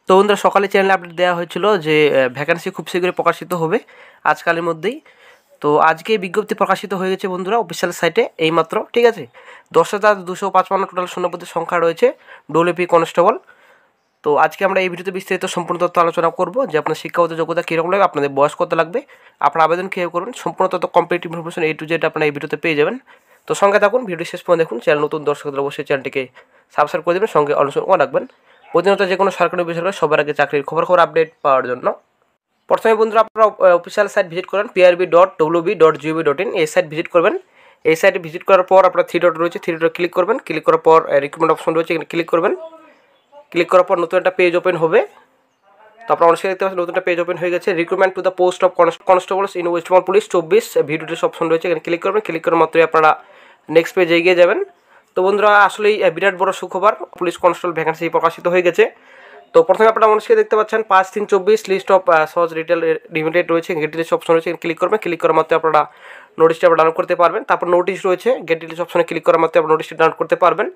তো বন্ধুরা, সকালে চ্যানেলে আপডেট দেওয়া হয়েছিল যে ভ্যাকান্সি খুব শীঘ্রই প্রকাশিত হবে আজকালের মধ্যেই। তো আজকে বিজ্ঞপ্তি প্রকাশিত হয়ে গেছে বন্ধুরা অফিসিয়াল সাইটে এইমাত্র, ঠিক আছে। 10,255 টোটাল শূন্যপদের সংখ্যা রয়েছে ডব্লিউপি কনস্টেবল। তো আজকে আমরা এই ভিডিওতে বিস্তারিত সম্পূর্ণ তথ্য আলোচনা করব যে আপনার শিক্ষাগত যোগ্যতা কীরকম লাগবে, আপনাদের বয়স কত লাগবে, আপনার আবেদন কীভাবে করবেন, সম্পূর্ণ তথ্য complete information A to Z আপনারা এই ভিডিওতে পেয়ে যাবেন। তো সঙ্গে থাকুন, ভিডিও শেষ পর্যন্ত দেখুন। চ্যানেল নতুন দর্শকদের অবশ্যই চ্যানেলটিকে সাবস্ক্রাইব করে দেবেন, সঙ্গে অনুসরণ রাখবেন প্রতিনিয়ত যে কোনো সরকারি বেসরকারি সবার আগে চাকরির খবর আপডেট পাওয়ার জন্য। প্রথমে বন্ধুরা আপনারা অফিসিয়াল সাইট ভিজিট করেন prb.wb.gov.in, এই সাইট ভিজিট করবেন। এই সাইটে ভিজিট করার পর আপনার 3 ডট রয়েছে, 3 ডট ক্লিক করবেন। ক্লিক করার পর রিক্রুটমেন্ট অপশন রয়েছে, এখানে ক্লিক করবেন। ক্লিক করার পর নতুন একটা পেজ ওপেন হবে। তো আপনারা অনেক দেখতে পাচ্ছেন নতুন একটা পেজ ওপেন হয়ে গেছে। Recruitment to the post of constables in West Bengal police 24 ভিডিওটিস অপশন রয়েছে, এখানে ক্লিক করবেন। ক্লিক করার মাত্রই আপনারা নেক্সট পেজে এগিয়ে যাবেন। তো বন্ধুরা, আসলেই বিরাট বড় সুখবর, পুলিশ কনস্টেবল ভ্যাকান্সি প্রকাশিত হয়ে গেছে। তো প্রথমে আপনারা মানুষকে দেখতে পাচ্ছেন 5/3/24 লিস্ট অফ সহজ রিটেল লিমিটেড রয়েছে, গেট ডিটেলস অপশন রয়েছে, ক্লিক করবেন। ক্লিক করার মাত্র আপনারা নোটিশটা ডাউনলোড করতে পারবেন। তারপর নোটিশ রয়েছে, গেট ডিটেলস অপশনে ক্লিক করার মাত্র আপনারা নোটিশটা ডাউনলোড করতে পারবেন।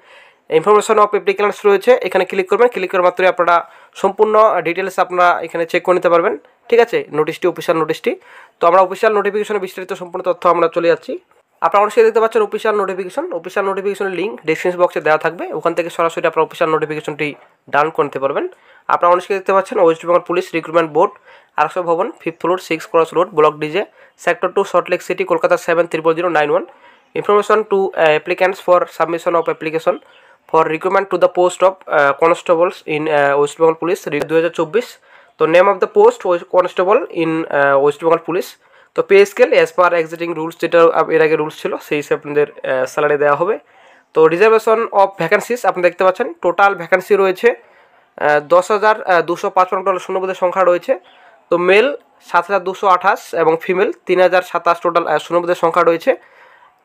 ইনফরমেশন অফ অ্যাপ্লিকেন্টস রয়েছে, এখানে ক্লিক করবেন। ক্লিক করার মাত্রই আপনারা সম্পূর্ণ ডিটেলস আপনারা এখানে চেক করে নিতে পারবেন, ঠিক আছে, নোটিশটি, অফিসিয়াল নোটিশটি। তো আমরা অফিসিয়াল নোটিফিকেশনে বিস্তারিত সম্পূর্ণ তথ্য আমরা চলে যাচ্ছি। আপনারা অবশ্যই দেখতে পাচ্ছেন অফিসিয়াল নোটিফিকেশনের লিঙ্ক ডেসক্রিপশন বক্সে দেওয়া থাকবে, ওখান থেকে সরাসরি আপনারা অফিসিয়াল নোটিফিকেশনটি ডাউনলোড করে নিতে পারবেন। আপনারা অনেকে দেখতে পাচ্ছেন West Bengal police recruitment board, RSF Bhavan, 5th floor, 6 cross road, block DJ, sector 2, Salt Lake city, Kolkata 70091। Information to applicants for submission of application for recruitment to the post of constables in West Bengal police 2024। তো name of the post constable in West Bengal police. তো pay scale as per existing rules, যেটা এর আগে rules ছিল সেই হিসেবে আপনাদের salary দেওয়া হবে। তো রিজার্ভেশন অফ ভ্যাকান্সিস আপনি দেখতে পাচ্ছেন টোটাল ভ্যাকান্সি রয়েছে 10,255 টোটাল শূন্যপদের সংখ্যা রয়েছে। তো মেল 7,228 এবং ফিমেল 3,027 টোটাল শূন্যপদের সংখ্যা রয়েছে,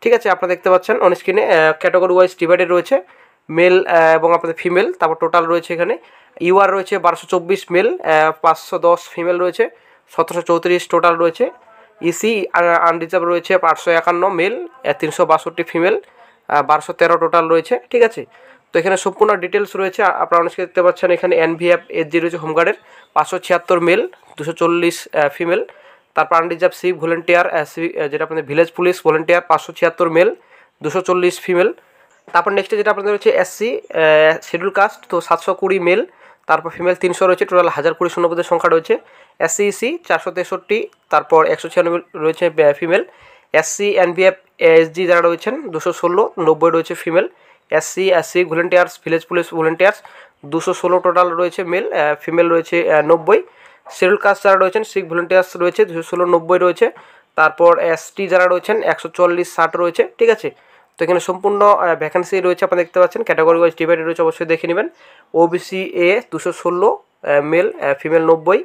ঠিক আছে। আপনারা দেখতে পাচ্ছেন অন স্ক্রিনে ক্যাটাগরি ওয়াইজ ডিভাইডেড রয়েছে, মেল এবং আপনাদের ফিমেল। তারপর টোটাল রয়েছে এখানে ইউআর রয়েছে 1224 মেল, 510 ফিমেল রয়েছে, 1734 টোটাল রয়েছে। ইসি আনরিজার্ভ রয়েছে 551 মেল, 362 ফিমেল, 1213 টোটাল রয়েছে, ঠিক আছে। তো এখানে সম্পূর্ণ ডিটেলস রয়েছে। আপনারা অনেকে দেখতে পাচ্ছেন এখানে এনভিএফ এসজি রয়েছে হোমগার্ডের 576 মেল, 240 ফিমেল। তারপর আনরিজার্ভ সিভিক ভলেন্টিয়ার যেটা আপনাদের village police volunteer 576 male, 240 female. তারপর নেক্সটে যেটা আপনাদের রয়েছে এসসি শিডিউল কাস্ট, তো 720 মেল, তারপর ফিমেল 300 রয়েছে, টোটাল 1020 শূন্যপদের সংখ্যা রয়েছে। এসসি 463, তারপর 196 রয়েছে ফিমেল। এসসি এনভিএফ এসজি যারা রয়েছেন 216, 90 রয়েছে female. SC civic volunteers village police volunteers 216 total রয়েছে মেল, ফিমেল রয়েছে 90। শিডিউল কাস্ট যারা রয়েছেন সিভিক ভলেন্টিয়ার্স রয়েছে 216, 90 রয়েছে। তারপর এসটি যারা রয়েছেন 144, 60 রয়েছে, ঠিক আছে। তো এখানে সম্পূর্ণ ভ্যাকেন্সি রয়েছে, আপনারা দেখতে পাচ্ছেন ক্যাটাগরি ওয়াইজ ডিভাইডেড রয়েছে, অবশ্যই দেখে নেবেন। OBC A 216 male, female 90।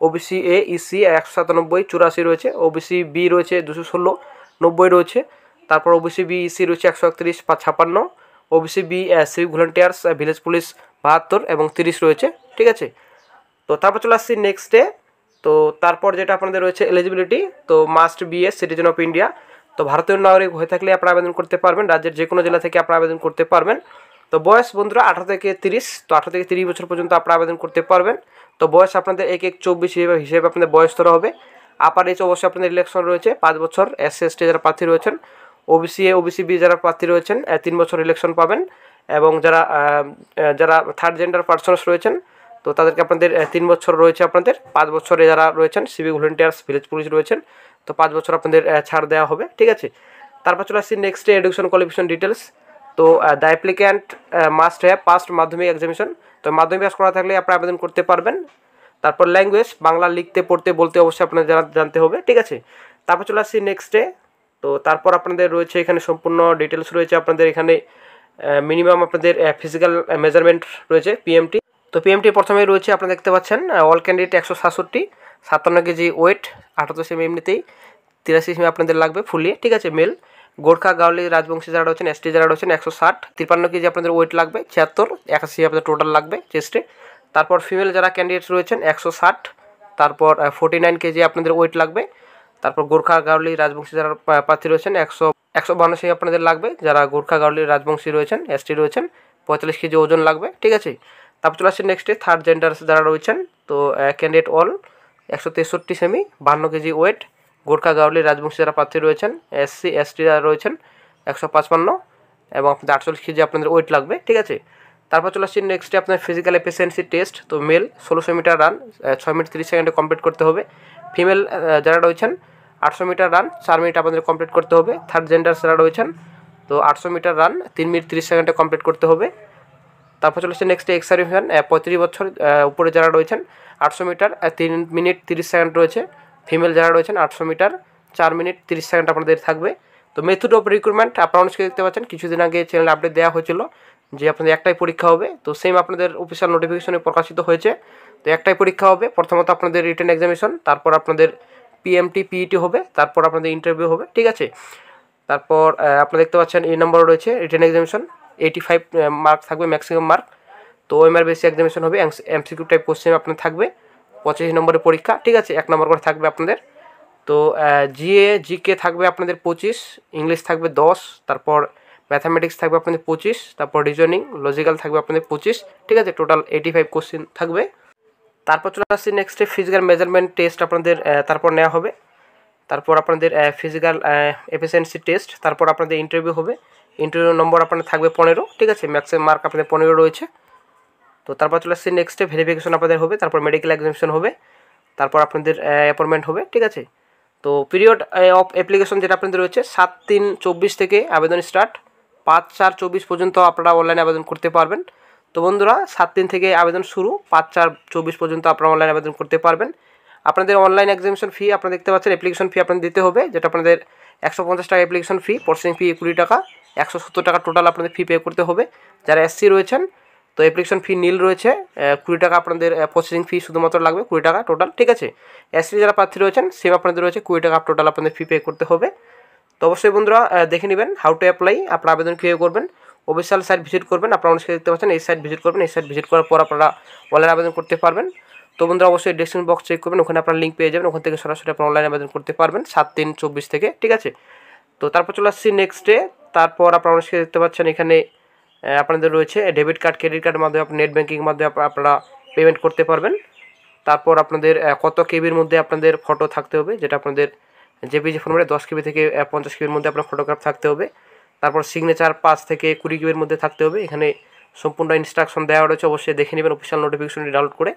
OBC A EC 197, 84 রয়েছে। ওবিসি বি রয়েছে 216, 90 রয়েছে। তারপর ওবিসি বি ইসি রয়েছে 131, 56। OBC B civic volunteers village police 72 এবং 30 রয়েছে, ঠিক আছে। তো তারপর চলে আসছি নেক্সটে। তো তারপর যেটা আপনাদের রয়েছে এলিজিবিলিটি, তো must B a citizen of India. তো ভারতীয় নাগরিক হয়ে থাকলে আপনারা আবেদন করতে পারবেন, রাজ্যের যে কোনো জেলা থেকে আপনারা আবেদন করতে পারবেন। তো বয়স বন্ধুরা 18 থেকে 30, তো 18 থেকে 30 বছর পর্যন্ত আপনারা আবেদন করতে পারবেন। তো বয়স আপনাদের 1/1/24 হিসেবে আপনাদের বয়স ধরা হবে। আপার এজ অবশ্যই আপনাদের ইলেকশন রয়েছে 5 বছর। এসসি এসটি যারা প্রার্থী রয়েছেন, ওবিসি এ ওবিসি বি যারা প্রার্থী রয়েছেন 3 বছর ইলেকশন পাবেন। এবং যারা যারা থার্ড জেন্ডার পার্সনস রয়েছেন, তো তাদেরকে আপনাদের 3 বছর রয়েছে আপনাদের। 5 বছরে যারা রয়েছেন সিভিক ভলেন্টিয়ার্স ভিলেজ পুলিশ রয়েছেন, তো 5 বছর আপনাদের ছাড় দেওয়া হবে, ঠিক আছে। তারপর চলে আসছি নেক্সটে এডুকেশন কোয়ালিফিকেশন ডিটেলস। তো the applicant must have passed মাধ্যমিক এক্সামিনেশন, তো মাধ্যমিক পাস করা থাকলে আপনারা আবেদন করতে পারবেন। তারপর ল্যাঙ্গুয়েজ বাংলা লিখতে পড়তে বলতে অবশ্যই আপনাদের জানতে হবে, ঠিক আছে। তারপর চলে আসছি নেক্সটে। তো তারপর আপনাদের রয়েছে এখানে সম্পূর্ণ ডিটেলস রয়েছে আপনাদের এখানে। মিনিমাম আপনাদের ফিজিক্যাল মেজারমেন্ট রয়েছে পিএমটি। তো পিএমটি প্রথমেই রয়েছে আপনারা দেখতে পাচ্ছেন all candidate 167, 57 KG weight, 78 cm এমনিতেই, 83 সেমি আপনাদের লাগবে ফুলি, ঠিক আছে। মেল গোর্খা গাওলি রাজবংশী যারা রয়েছেন এসটি যারা রয়েছেন 160, 53 কেজি আপনাদের ওয়েট লাগবে, 76, 81 আপনাদের টোটাল লাগবে চেস্টে। তারপর ফিমেল যারা ক্যান্ডিডেটস রয়েছেন 160, তারপর 49 কেজি আপনাদের ওয়েট লাগবে। তারপর গোর্খা গাওলি রাজবংশী যারা প্রার্থী রয়েছেন 152 সেমি আপনাদের লাগবে, যারা গোর্খা গাওলি রাজবংশী রয়েছেন এসটি রয়েছেন 45 কেজি ওজন লাগবে, ঠিক আছে। তারপর চলে আসছে নেক্সটে থার্ড জেন্ডার যারা রয়েছেন, তো candidate all 163 cm, 52 KG weight, Gorkha গাউলি রাজবংশী যারা প্রার্থী রয়েছেন, SC ST যারা রয়েছেন 155 এবং 48 কেজি আপনাদের ওয়েট লাগবে, ঠিক আছে। তারপর চলে আসছে নেক্সটে আপনার ফিজিক্যাল এফিসিয়েন্সি টেস্ট, তো মেল 1600 মিটার রান 6 মিনিট 30 সেকেন্ডে কমপ্লিট করতে হবে, ফিমেল যারা রয়েছেন 800 মিটার রান 4 মিনিট আপনাদের কমপ্লিট করতে হবে, থার্ড জেন্ডার যারা রয়েছেন তো 800 মিটার রান 3 মিনিট 30 সেকেন্ডে কমপ্লিট করতে হবে। তারপর চলে আসছে নেক্সট এক্স সার্ভিসম্যান 35 বছর উপরে যারা রয়েছেন 800 মিটার 3 মিনিট 30 সেকেন্ড রয়েছে, ফিমেল যারা রয়েছেন 800 মিটার 4 মিনিট 30 সেকেন্ড আপনাদের থাকবে। তো মেথড অফ রিক্রুটমেন্ট আপনারা অনেকে দেখতে পাচ্ছেন, কিছুদিন আগে চ্যানেলে আপডেট দেওয়া হয়েছিল যে আপনাদের একটাই পরীক্ষা হবে, তো সেম আপনাদের অফিসিয়াল নোটিফিকেশনে প্রকাশিত হয়েছে। তো একটাই পরীক্ষা হবে, প্রথমত আপনাদের রিটেন এক্সামিনেশন, তারপর আপনাদের PMT PET হবে, তারপর আপনাদের ইন্টারভিউ হবে, ঠিক আছে। তারপর আপনারা দেখতে পাচ্ছেন এই নম্বর রয়েছে রিটেন এক্সামিনেশন 85 মার্ক থাকবে ম্যাক্সিমাম মার্ক। তো OMR বেসিক এক্সামিনেশন হবে, MCQ টাইপ কোশ্চেন আপনার থাকবে, 25 নম্বরের পরীক্ষা, ঠিক আছে। 1 নম্বর করে থাকবে আপনাদের। তো GK থাকবে আপনাদের 25, ইংলিশ থাকবে 10, তারপর ম্যাথামেটিক্স থাকবে আপনাদের 25, তারপর রিজনিং লজিক্যাল থাকবে আপনাদের 25, ঠিক আছে। টোটাল 85 কোশ্চেন থাকবে। তারপর চলে আসছি নেক্সটে ফিজিক্যাল মেজারমেন্ট টেস্ট আপনাদের তারপর নেওয়া হবে, তারপর আপনাদের ফিজিক্যাল এফিসিয়েন্সি টেস্ট, তারপর আপনাদের ইন্টারভিউ হবে। ইন্টারভিউ নম্বর আপনাদের থাকবে 15, ঠিক আছে। ম্যাক্সিমাম মার্ক আপনাদের 15 রয়েছে। তো তারপর চলে আসছে নেক্সটে ভেরিফিকেশন আপনাদের হবে, তারপর মেডিকেল এক্সামিনেশন হবে, তারপর আপনাদের অ্যাপয়েন্টমেন্ট হবে, ঠিক আছে। তো পিরিয়ড অফ অ্যাপ্লিকেশন যেটা আপনাদের রয়েছে 7/3/24 থেকে আবেদন স্টার্ট, 5/4/24 পর্যন্ত আপনারা অনলাইনে আবেদন করতে পারবেন। তো বন্ধুরা 7 থেকে আবেদন শুরু, 5/4/24 পর্যন্ত আপনারা অনলাইনে আবেদন করতে পারবেন। আপনাদের অনলাইন এক্সামিনেশন ফি আপনারা দেখতে পাচ্ছেন, অ্যাপ্লিকেশন ফি আপনাদের দিতে হবে, যেটা আপনাদের 150 টাকা অ্যাপ্লিকেশন ফি, প্রসেসিং ফি 20 টাকা, 170 টাকা টোটাল আপনাদের ফি পে করতে হবে। যারা SC রয়েছেন তো অ্যাপ্লিকেশন ফি নীল রয়েছে, 20 টাকা আপনাদের প্রসেসিং ফি শুধুমাত্র লাগবে, 20 টাকা টোটাল, ঠিক আছে। SC যারা প্রার্থী রয়েছেন সেম আপনাদের রয়েছে 20 টাকা টোটাল আপনাদের ফি পে করতে হবে। তো অবশ্যই বন্ধুরা দেখে নেবেন হাউ টু অ্যাপ্লাই, আপনারা আবেদন কীভাবে করবেন। অফিসিয়াল সাইট ভিজিট করবেন, আপনারা অনেকে দেখতে পাচ্ছেন এই সাইট ভিজিট করবেন, এই সাইট ভিজিট করার পর আপনারা অনলাইন আবেদন করতে পারবেন। তো বন্ধুরা অবশ্যই ডেসক্রিপশন বক্স চেক করবেন, ওখানে আপনারা লিঙ্ক পেয়ে যাবেন, ওখান থেকে সরাসরি আপনারা অনলাইন আবেদন করতে পারবেন 7/3/24 থেকে, ঠিক আছে। তো তারপর চলে আসছি নেক্সটে, তারপর আপনারা অনেকে দেখতে পাচ্ছেন এখানে আপনাদের রয়েছে ডেবিট কার্ড ক্রেডিট কার্ডের মাধ্যমে নেট ব্যাঙ্কিংয়ের মাধ্যমে আপনারা পেমেন্ট করতে পারবেন। তারপর আপনাদের কত কেবির মধ্যে আপনাদের ফটো থাকতে হবে, যেটা আপনাদের JPG ফর্মেটে 10 KB থেকে 50 KBর মধ্যে আপনার ফটোগ্রাফ থাকতে হবে। তারপর সিগনেচার 5 থেকে 20 KBর মধ্যে থাকতে হবে। এখানে সম্পূর্ণ ইনস্ট্রাকশন দেওয়া রয়েছে, অবশ্যই দেখে নেবেন অফিসিয়াল নোটিফিকেশনটি ডাউনলোড করে।